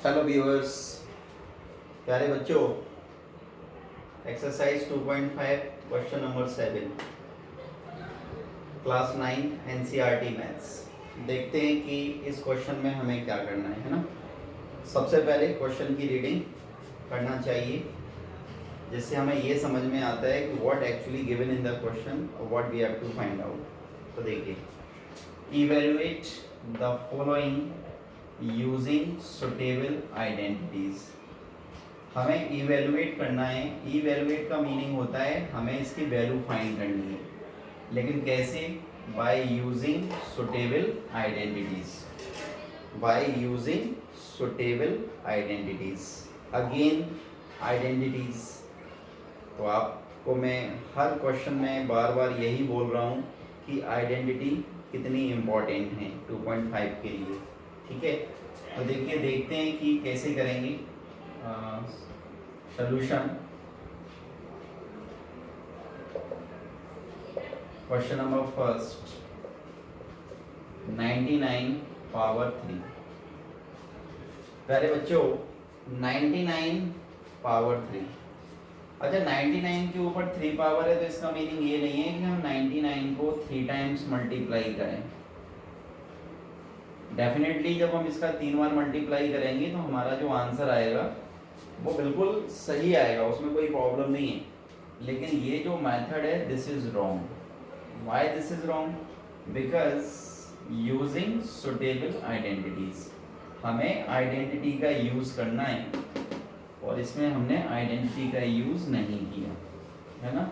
Hello viewers, प्यारे बच्चों। Exercise 2.5 question number 7 class 9 NCERT maths. देखते हैं कि इस क्वेश्चन में हमें क्या करना है ना। सबसे पहले क्वेश्चन की रीडिंग करना चाहिए, जिससे हमें ये समझ में आता है कि what actually given in the question और what we have to find out. तो देखिए, evaluate the following using suitable identities. हमें इवेलुएट करना है। इवेलुएट का मीनिंग होता है हमें इसकी वैल्यू फाइंड करनी है, लेकिन कैसे? By using suitable identities. By using suitable identities. Again identities. तो आपको मैं हर क्वेश्चन में बार बार यही बोल रहा हूँ कि आइडेंटिटी कितनी इम्पोर्टेंट है 2.5 के लिए। ठीक है, तो देखिए, देखते हैं कि कैसे करेंगे solution. Question number first, 99 power 3। प्यारे बच्चों, 99 पावर 3। अच्छा, 99 के ऊपर 3 पावर है, तो इसका मीनिंग ये नहीं है कि हम 99 को 3 टाइम्स मल्टीप्लाई करें। डेफिनेटली जब हम इसका 3 बार मल्टीप्लाई करेंगे तो हमारा जो आंसर आएगा वो बिल्कुल सही आएगा, उसमें कोई प्रॉब्लम नहीं है। लेकिन ये जो मेथड है, this is wrong. Why this is wrong? Because using suitable identities. हमें आइडेंटिटी का यूज करना है और इसमें हमने आइडेंटिटी का यूज नहीं किया है ना।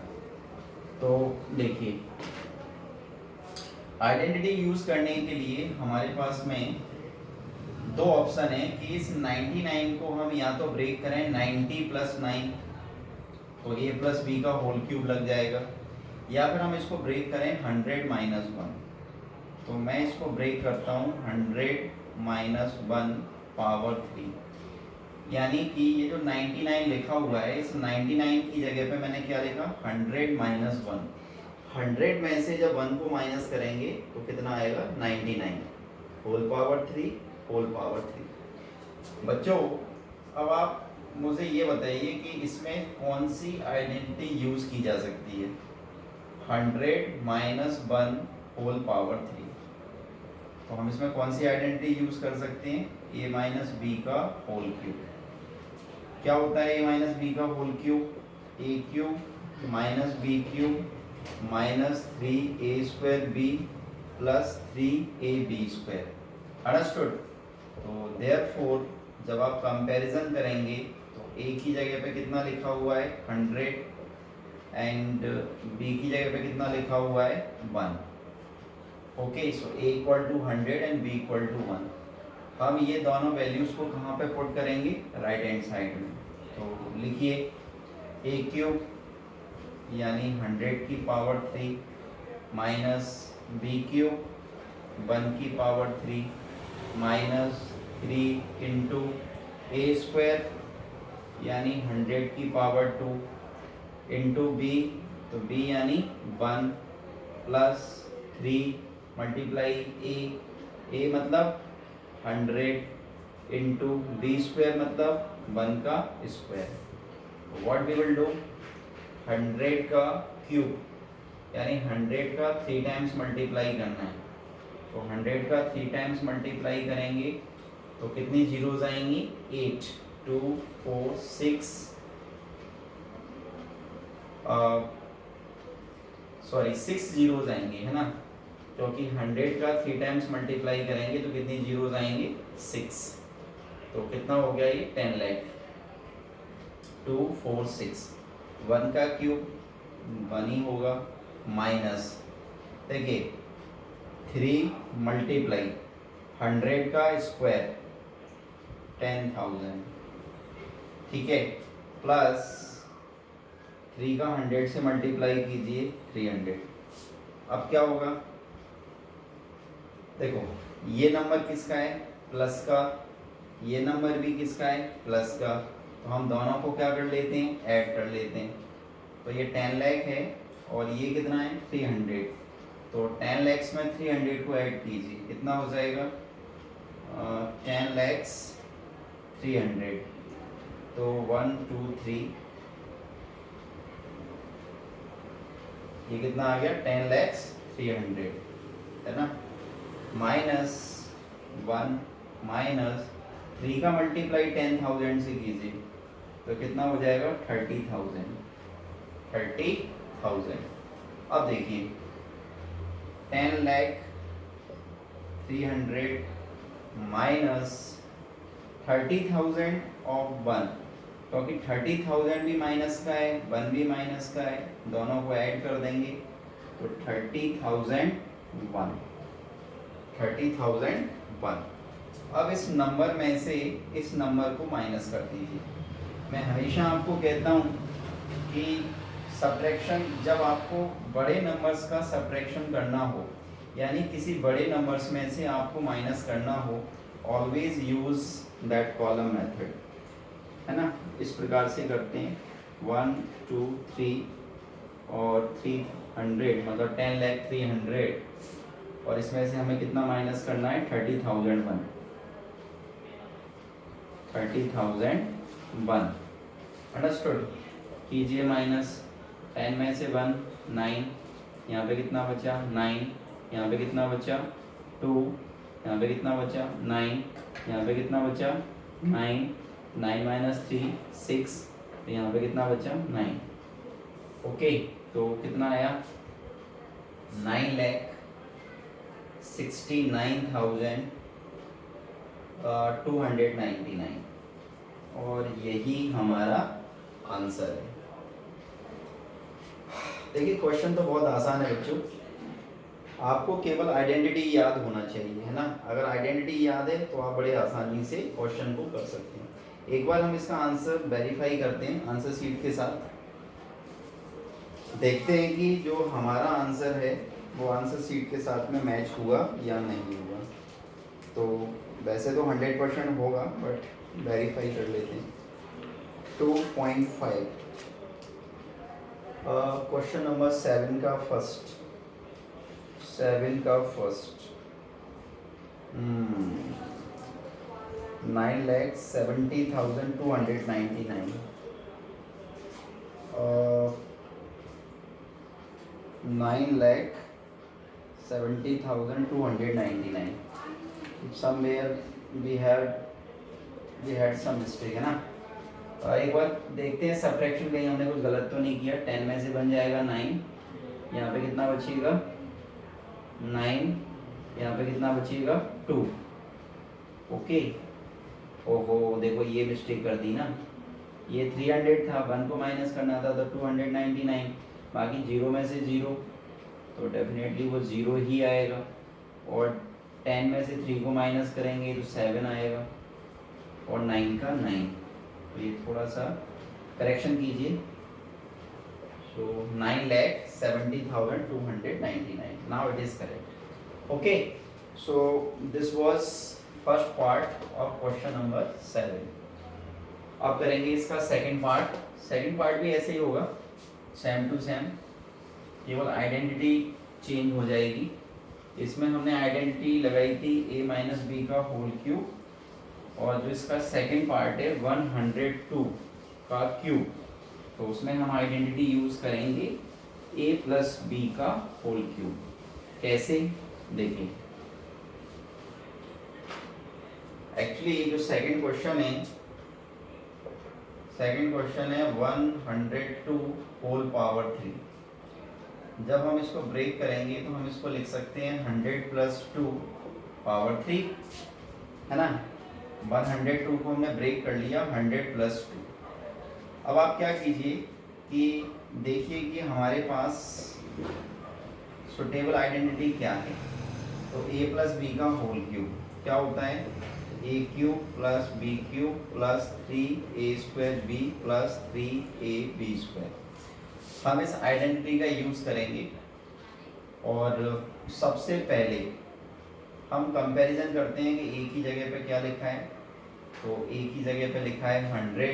तो देखिए, आइडेंटिटी यूज करने के लिए हमारे पास में दो ऑप्शन है कि इस 99 को हम या तो ब्रेक करें 90 प्लस 9, तो a प्लस बी का होल क्यूब लग जाएगा, या फिर हम इसको ब्रेक करें 100 माइनस 1। तो मैं इसको ब्रेक करता हूँ 100 माइनस 1 पावर 3। यानी कि ये जो 99 लिखा हुआ है, इस 99 की जगह पे मैंने क्या लिखा? 100 माइनस 1। 100 में से जब 1 को माइनस करेंगे तो कितना आएगा? 99 होल पावर 3 होल पावर 3। बच्चों, अब आप मुझे ये बताइए कि इसमें कौन सी आइडेंटिटी यूज की जा सकती है? 100 माइनस 1 होल पावर 3। तो हम इसमें कौन सी आइडेंटिटी यूज कर सकते हैं? a माइनस बी का होल क्यूब। क्या होता है a माइनस बी का whole cube? a cube minus B cube minus 3a² b plus 3ab²। Understood? तो देयरफॉर जब आप कंपैरिजन करेंगे तो a की जगह पे कितना लिखा हुआ है? 100 एंड b की जगह पे कितना लिखा हुआ है? 1। Okay, so a equal to 100 and b equal to 1। हम ये दोनों वैल्यूज को कहाँ पे पुट करेंगे? राइट हैंड साइड में। तो लिखिए a क्यूब यानी 100 की पावर 3 माइनस b क्यूब 1 की पावर 3 माइनस 3 इंटू a² यानी 100 की पावर 2 इंटू b, तो b यानी 1 प्लस 3 मल्टीप्लाई a मतलब 100 इंटू b² मतलब 1 का square. What we will do? 100 का क्यूब यानी 100 का 3 टाइम्स मल्टीप्लाई करना है। तो 100 का 3 टाइम्स मल्टीप्लाई करेंगे तो कितनी जीरोज आएंगी? 8 2 4 6 सॉरी 6 जीरोज आएंगे, है ना। क्योंकि 100 का 3 टाइम्स मल्टीप्लाई करेंगे तो कितनी जीरोज आएंगे? 6। तो कितना हो गया ये? 10 लाख। 2 4 6 1 का क्यूब 1 ही होगा माइनस, देखिए 3 मल्टीप्लाई 100 का स्क्वायर 10,000, ठीक है, प्लस 3 का 100 से मल्टीप्लाई कीजिए 300। अब क्या होगा? देखो, ये नंबर किसका है? प्लस का। ये नंबर भी किसका है? प्लस का। तो हम दोनों को क्या कर लेते हैं? ऐड कर लेते हैं। तो ये 10 लाख है और ये कितना है? 300। तो 10 लैक्स में 300 को ऐड कीजिए, कितना हो जाएगा? 10 लैक्स 300, तो 1 2 3, ये कितना आ गया 10,300,000 है ना, माइनस 1 माइनस 3 का मल्टीप्लाई 10,000 से कीजिए तो कितना हो जाएगा 30,000। अब देखिए 10,300,000 माइनस 30,000 ऑफ 1, क्योंकि 30,000 भी माइनस का है 1 भी माइनस का है, दोनों को ऐड कर देंगे तो 30,001। अब इस नंबर में से इस नंबर को माइनस कर दीजिए। मैं हमेशा आपको कहता हूँ कि सब्ट्रैक्शन, जब आपको बड़े नंबर्स का सब्ट्रैक्शन करना हो, यानी किसी बड़े नंबर्स में से आपको माइनस करना हो, always use that column method, है ना। इस प्रकार से करते हैं 1 2 3 और 300, मतलब 10,300,000, और इसमें से हमें कितना माइनस करना है 30,001। अंडरस्टूड। कीजिए माइनस, 10 में से 1 9, यहाँ पे कितना बचा 9, यहाँ पे कितना बचा 2, यहाँ पे कितना बचा 9, यहाँ पे कितना बचा 9, 9 माइनस 3 6, तो यहाँ पे कितना बचा 9। ओके, तो कितना आया 9,69,299, और यही हमारा आंसर है। देखिए क्वेश्चन तो बहुत आसान है बच्चों, आपको केवल आइडेंटिटी याद होना चाहिए, है ना। अगर आइडेंटिटी याद है तो आप बड़े आसानी से क्वेश्चन को कर सकते हैं। एक बार हम इसका आंसर वेरीफाई करते हैं आंसर शीट के साथ, देखते हैं कि जो हमारा आंसर है वो आंसर शीट के साथ में मैच हुआ या नहीं हुआ। तो वैसे तो 100% होगा, बट वेरीफाई कर लेते हैं। 2.5 क्वेश्चन नंबर 7 का first 9,70,299, 9,70,299, somewhere we had some mistake, है ना। एक बार देखते हैं सब्ट्रैक्शन, कहीं हमने कुछ गलत तो नहीं किया। 10 में से बन जाएगा 9, यहाँ पे कितना बचेगा 9, यहाँ पे कितना बचेगा 2। ओके, ओहो देखो ये मिस्टेक कर दी ना, ये 300 था, 1 को माइनस करना था तो 299, बाकी 0 में से 0, तो डेफिनेटली वो 0 ही आएगा, और 10 में से 3 को माइनस करेंगे तो 7 आएगा, और 9 का 9। तो ये थोड़ा सा करेक्शन कीजिए। सो 9,70,299, now it is correct. Okay, so this was first part of question number 7। अब करेंगे इसका सेकंड पार्ट। सेकंड पार्ट भी ऐसे ही होगा, सेम टू सेम, केवल आइडेंटिटी चेंज हो जाएगी। इसमें हमने आइडेंटिटी लगाई थी a माइनस बी का होल क्यूब, और जो इसका सेकंड पार्ट है 102 का क्यूब, तो उसमें हम आइडेंटिटी यूज करेंगे a प्लस बी का होल क्यूब। कैसे देखिए, एक्चुअली ये जो सेकंड क्वेश्चन है 102 होल पावर 3। जब हम इसको ब्रेक करेंगे तो हम इसको लिख सकते हैं 100 प्लस 2 पावर 3, है ना। 102 को हमने ब्रेक कर लिया 100 प्लस 2। अब आप क्या कीजिए कि देखिए कि हमारे पास सुटेबल आइडेंटिटी क्या है। तो a प्लस बी का होल क्यूब क्या होता है, a cube plus B cube plus 3a² b plus 3ab²। हम इस आइडेंटिटी का यूज करेंगे, और सबसे पहले हम कंपैरिजन करते हैं कि a की जगह पे क्या लिखा है। तो a की जगह पे लिखा है 100,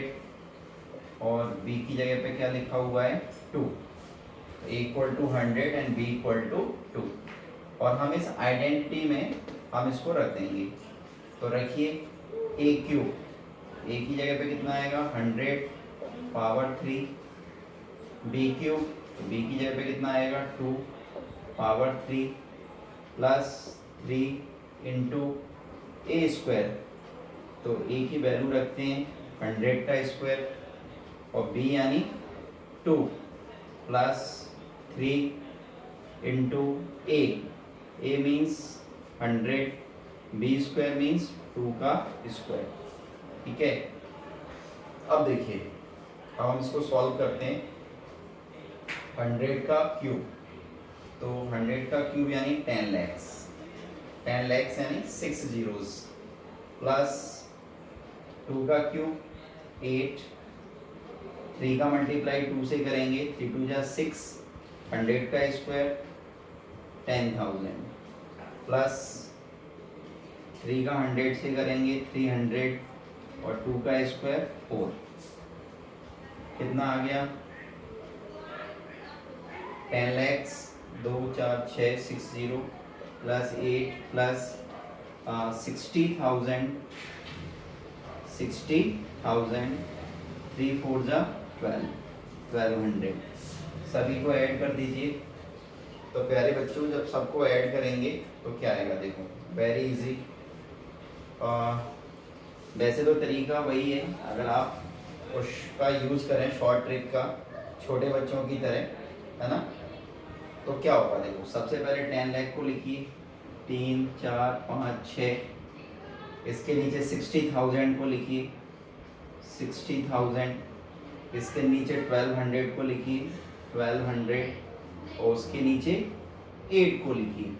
और b की जगह पे क्या लिखा हुआ है 2। a equal to 100 and b equal to 2, और हम इस आइडेंटिटी में हम इसको रख देंगे। तो रखिए a क्यूब ए की जगह पे कितना आएगा 100 पावर 3, बी क्यूब, तो बी की जगह पे कितना आएगा 2 पावर 3 प्लस 3 इंटू ए स्क्वायर, तो ए की वैल्यू रखते हैं 100 का स्क्वायर और बी यानी 2 प्लस 3 इंटू ए मीन्स 100, बी स्क्वायर मीन्स 2 का स्क्वायर। ठीक है, अब देखिए, अब हम इसको सॉल्व करते हैं। 100 का क्यूब, तो 100 का क्यूब यानी 10 लैक्स, 10 लैक्स यानी 6 जीरोस, प्लस 2 का क्यूब 8, 3 का मल्टीप्लाई 2 से करेंगे, 3 2 जा 6, 100 का स्क्वायर 10,000 प्लस 3 का 100 से करेंगे 300 और 2 का स्क्वायर 4, कितना आ गया 10 लैक्स 2 4 6 60 प्लस 8 प्लस 60,000, 60,000, 3 4 जा 12, 1200। सभी को ऐड कर दीजिए। तो प्यारे बच्चों, जब सबको ऐड करेंगे तो क्या आएगा, देखो वेरी इजी। वैसे तो तरीका वही है, अगर आप उसका यूज़ करें शॉर्ट ट्रिक का छोटे बच्चों की तरह, है ना, तो क्या होगा, देखो सबसे पहले 10 लाख को लिखिए 3 4 5 6, इसके नीचे 60,000 को लिखिए 60,000, इसके नीचे 1200 को लिखिए 1200 और उसके नीचे 8 को लिखिए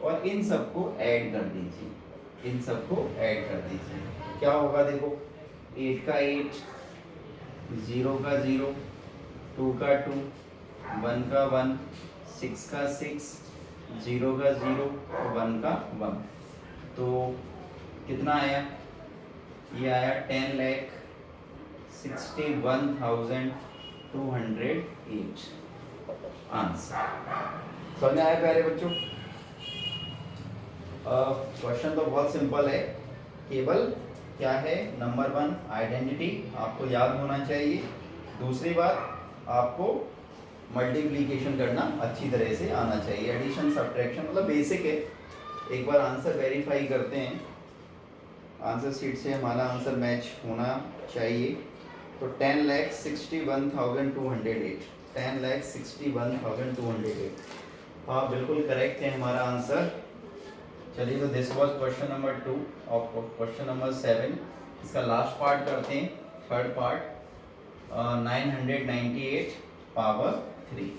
और इन सबको ऐड कर दीजिए, इन सबको ऐड कर दीजिए। क्या होगा, देखो 8 का 8, 0 का 0, 2 का 2, 1 का 1, 6 का 6, 0 का 0 और 1 का 1, तो कितना आया, ये आया 10,61,208 आंसर। समझ में आया प्यारे बच्चों? क्वेश्चन तो बहुत सिंपल है, केवल क्या है, नंबर 1 आइडेंटिटी आपको याद होना चाहिए, दूसरी बात आपको मल्टीप्लिकेशन करना अच्छी तरह से आना चाहिए, एडिशन सब्ट्रैक्शन मतलब बेसिक है। एक बार आंसर वेरीफाई करते हैं, आंसर शीट से हमारा आंसर मैच होना चाहिए। तो 10,61,208, 10,61,208, हाँ बिल्कुल करेक्ट है हमारा आंसर। चलिए, तो दिस वाज क्वेश्चन नंबर 2 और क्वेश्चन नंबर 7, इसका लास्ट पार्ट करते हैं, थर्ड पार्ट, 998 पावर 3।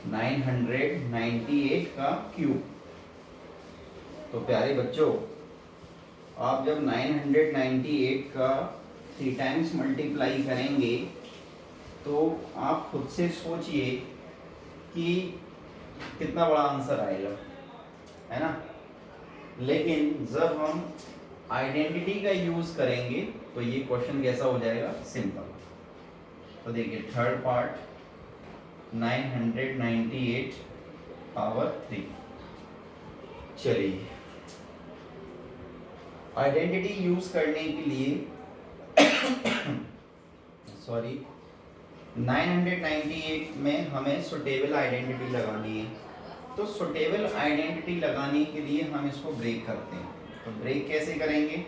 नाइन 998 का क्यूब। तो प्यारे बच्चों, आप जब 998 का 3 टाइम्स मल्टीप्लाई करेंगे तो आप खुद से सोचिए कि कितना बड़ा आंसर आएगा, है ना। लेकिन जब हम आइडेंटिटी का यूज करेंगे तो ये क्वेश्चन कैसा हो जाएगा, सिंपल। तो देखिए थर्ड पार्ट 998 पावर 3। चलिए, आइडेंटिटी यूज करने के लिए सॉरी 998 में हमें सुटेबल आइडेंटिटी लगानी है। तो सुटेबल आइडेंटिटी लगाने के लिए हम इसको ब्रेक करते हैं। तो ब्रेक कैसे करेंगे,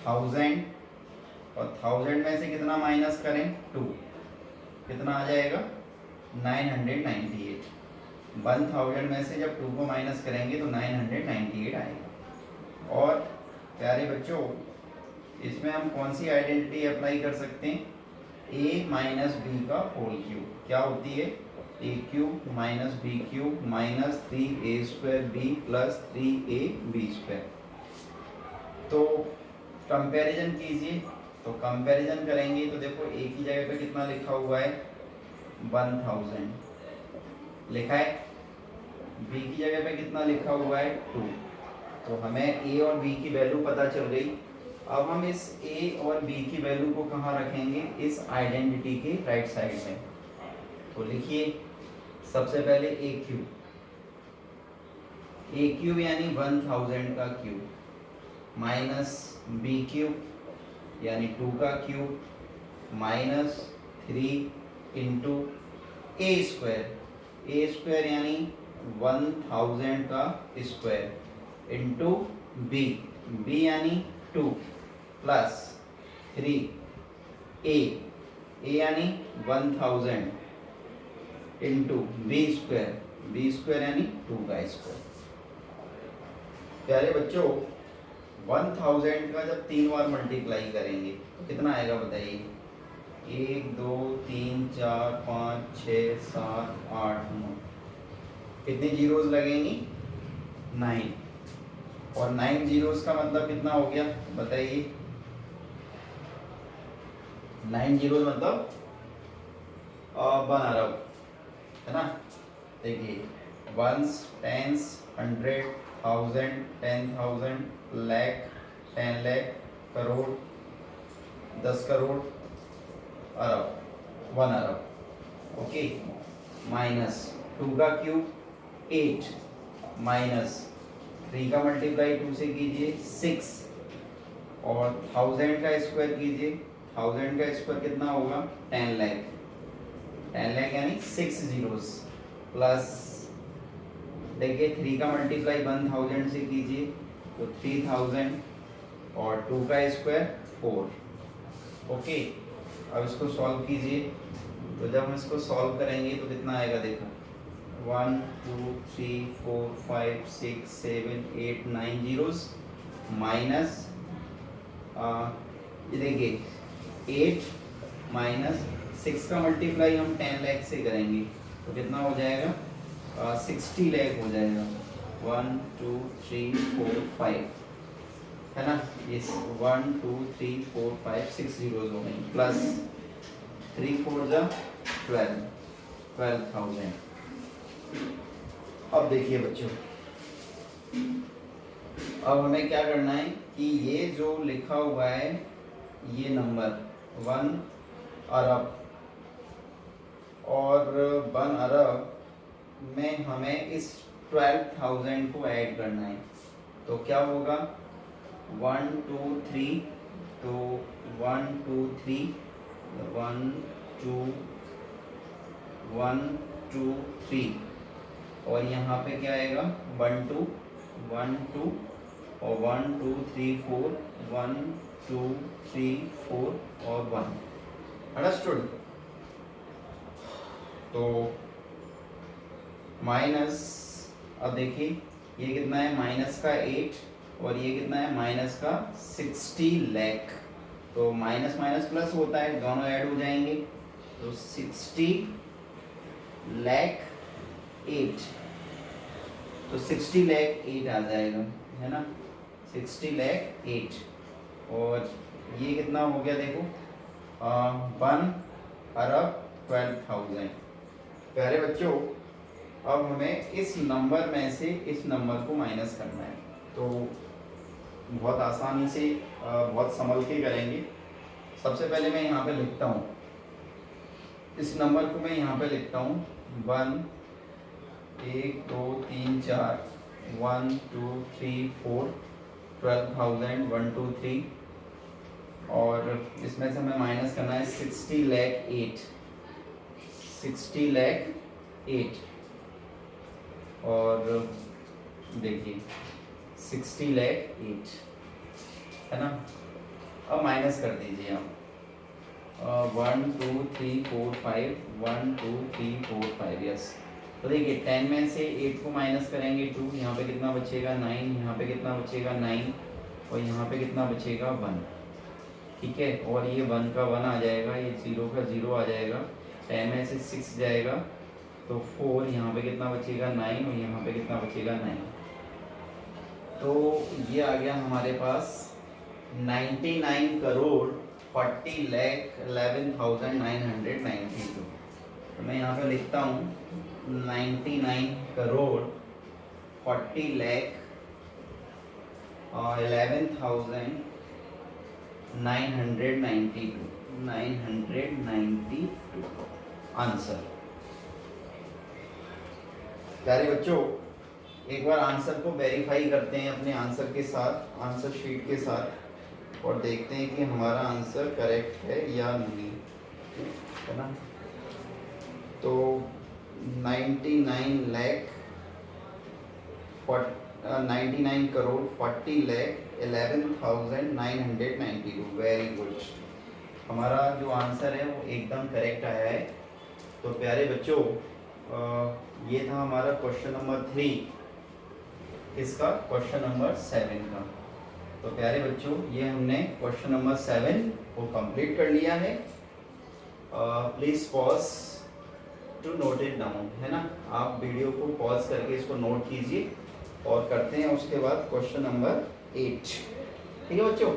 1000 और 1000 में से कितना माइनस करें, 2, कितना आ जाएगा 998। 1000 में से जब 2 को माइनस करेंगे तो 998 आएगा। और प्यारे बच्चों, इसमें हम कौन सी आइडेंटिटी अप्लाई कर सकते हैं, a माइनस बी का होल क्यूब। क्या होती है, a cube minus B cube minus 3a² b plus 3ab²। तो कंपैरिजन कीजिए, तो कंपैरिजन करेंगे तो देखो a की जगह पे कितना लिखा हुआ है 1000 लिखा है, b की जगह पे कितना लिखा हुआ है 2। तो हमें a और b की वैल्यू पता चल गई। अब हम इस a और b की वैल्यू को कहाँ रखेंगे, इस आइडेंटिटी के राइट साइड में। तो लिखिए सबसे पहले a क्यूब, ए क्यूब यानी 1000 का क्यूब माइनस बी क्यूब यानी 2 का क्यूब माइनस 3 इंटू ए स्क्वायर यानी 1000 का स्क्वायर इंटू बी बी यानी 2 प्लस 3 ए यानी 1000 इंटू बी स्क्वायर यानी 2 का स्क्वायर। प्यारे बच्चों 1000 का जब 3 बार मल्टीप्लाई करेंगे तो कितना आएगा बताइए। 1 2 3 4 5 6 7 8 9 कितनी जीरोस लगेंगी 9 और 9 जीरोस का मतलब कितना हो गया बताइए। 9 जीरोस मतलब 1 अरब है ना। देखिए वंस टेंस 100 1000 10,000 लाख 10 लाख करोड़ 10 करोड़ अरब 1 अरब। ओके माइनस 2 का क्यूब 8 माइनस 3 का मल्टीप्लाई 2 से कीजिए 6 और 1000 का स्क्वायर कीजिए। 1000 का स्क्वायर कितना होगा 10 लाख 10 लाख यानी 6 जीरोस प्लस देखिए 3 का मल्टीप्लाई 1000 से कीजिए तो 3000 और 2 का स्क्वायर 4। ओके अब इसको सॉल्व कीजिए तो जब हम इसको सॉल्व करेंगे तो कितना आएगा देखो 1 2 3 4 5 6 7 8 9 जीरोस माइनस ये देखिए 8 माइनस 6 का मल्टीप्लाई हम 10 लाख से करेंगे तो कितना हो जाएगा 60 लाख हो जाएगा। 1 2 3 4 5 है ना। इस 1 2 3 4 5 6 जीरोस हो गई प्लस 3 4 जा 12,000। अब देखिए बच्चों अब हमें क्या करना है कि ये जो लिखा हुआ है ये नंबर 1 अरब और 1 अरब में हमें इस 12,000 को ऐड करना है तो क्या होगा 1 2 3 तो 1 2 3 1 2 1 2 3 और यहाँ पे क्या आएगा 1 2 1 2 और 1 2 3 4 1 2 3 4 और 1 अंडरस्टूड। तो माइनस अब देखिए ये कितना है माइनस का 8 और ये कितना है माइनस का 60 लाख तो माइनस माइनस प्लस होता है दोनों ऐड हो जाएंगे तो 60 लाख 8 तो 60 लाख 8 आ जाएगा है ना 60 लाख 8 और ये कितना हो गया देखो 1 अरब 12,000। प्यारे बच्चों अब हमें इस नंबर में से इस नंबर को माइनस करना है तो बहुत आसानी से बहुत संभल के करेंगे। सबसे पहले मैं यहाँ पे लिखता हूँ इस नंबर को मैं यहाँ पे लिखता हूँ 1 1 2 3 4 1 2 3 4 12,000 1 2 3 और इसमें से हमें माइनस करना है 60 लाख 8 60 लाख 8 और देखिए 60 लाख 8 है ना। अब माइनस कर दीजिए आप 1 2 3 4 5 1 2 3 4 5 यस। तो देखिए 10 में से 8 को माइनस करेंगे 2 यहाँ पे कितना बचेगा 9 यहाँ पे कितना बचेगा 9 और यहाँ पे कितना बचेगा 1 ठीक है। और ये 1 का 1 आ जाएगा ये 0 का 0 आ जाएगा 10 में से 6 जाएगा तो 4 यहाँ पे कितना बचेगा 9 और यहाँ पे कितना बचेगा 9 तो ये आ गया हमारे पास 99 करोड़ 40 लाख 11,992। तो मैं यहाँ पे लिखता हूँ 99 करोड़ 40 लाख 11,992 आंसर। प्यारे बच्चों एक बार आंसर को वेरीफाई करते हैं अपने आंसर के साथ, आंसर शीट के साथ, और देखते हैं कि हमारा आंसर करेक्ट है या नहीं, है ना। तो 99 लाख 99 करोड़ 40 लाख 11,992। वेरी गुड, हमारा जो आंसर है वो एकदम करेक्ट आया है। तो प्यारे बच्चों, ये था हमारा क्वेश्चन नंबर 3, इसका क्वेश्चन नंबर 7 का। तो प्यारे बच्चों, ये हमने क्वेश्चन नंबर 7 को कंप्लीट कर लिया है। Please pause to note it down, है ना। आप वीडियो को पॉज करके इसको नोट कीजिए और करते हैं उसके बाद क्वेश्चन नंबर 8। ठीक है बच्चों।